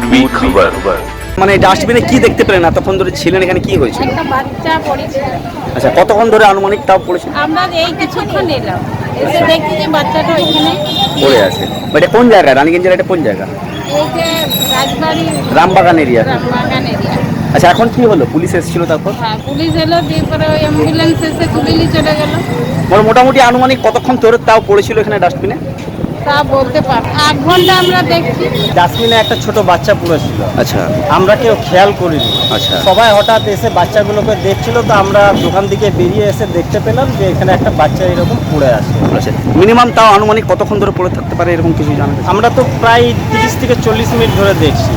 পূর্বী খবর। মানে ডাস্টবিনে কি দেখতে পেলেন এতক্ষণ ধরে ছিলেন এখানে, কি হয়েছিল? একটা বাচ্চা পড়েছে। আচ্ছা, কতক্ষণ ধরে আনুমানিক তাও পড়েছে? আমরা এই কিছুক্ষণ এলাম, এসে দেখছি যে বাচ্চাটা ওইখানে পড়ে আছে। এটা কোন জায়গা? রানীগঞ্জের এটা কোন জায়গা? এই যে রাজবাড়ি রামবাগান এরিয়া। বাগান এরিয়া। আচ্ছা, এখন কি হলো? পুলিশ এসেছিল তারপর? হ্যাঁ, পুলিশ এলো, দিয়ে পরে ওই অ্যাম্বুলেন্স এসে তুলে নিয়ে চলে গেল। মোটামুটি আনুমানিক কতক্ষণ ধরে তাও পড়েছিল এখানে ডাস্টবিনে? তা বলতে পার 8 ঘন্টা আমরা দেখছি। ডাস্টবিনে একটা ছোট বাচ্চা পড়েছিল, আচ্ছা আমরা কেউ খেয়াল করিনি। আচ্ছা সবাই হঠাৎ এসে বাচ্চাগুলোকে দেখছিল, তো আমরা দোকান থেকে বেরিয়ে এসে দেখতে পেলাম যে এখানে একটা বাচ্চা এরকম পড়ে আছে। আচ্ছা, মিনিমাম তাও আনুমানিক কতক্ষণ ধরে পড়ে থাকতে পারে এরকম কিছু জানা গেছে? আমরা তো প্রায় 30 থেকে 40 মিনিট ধরে দেখছি।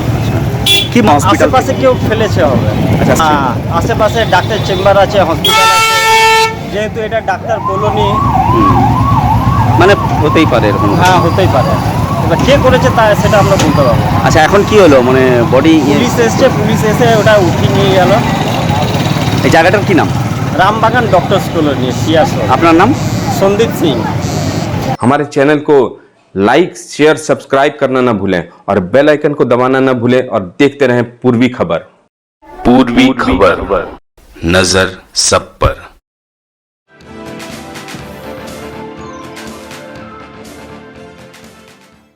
কি হসপিটাল? আশেপাশে কেউ ফেলেছে হবে। আচ্ছা, হ্যাঁ, আশেপাশে ডাক্তার চেম্বার আছে, হসপিটাল আছে, যেহেতু এটা ডাক্তার কলোনি। মানে হতেই পারে এরকম। হ্যাঁ, হতেই পারে। এবার কে করেছে তা সেটা আমরা বলতে পারবো না। আচ্ছা, এখন কি হলো? মানে বডি পুলিশ এসে ওটা উঠিয়ে নিয়ে গেল। এই জায়গাটার কি নাম? রামবাগান ডক্টর্স কলোনি, সিয়াসর। আপনার নাম? সন্দীপ সিং। हमारे चैनल को लाइक शेयर सब्सक्राइब करना ना भूलें और बेल आइकन को दबाना ना भूलें और देखते रहें पूर्वी खबर। पूर्वी खबर, नजर सब पर।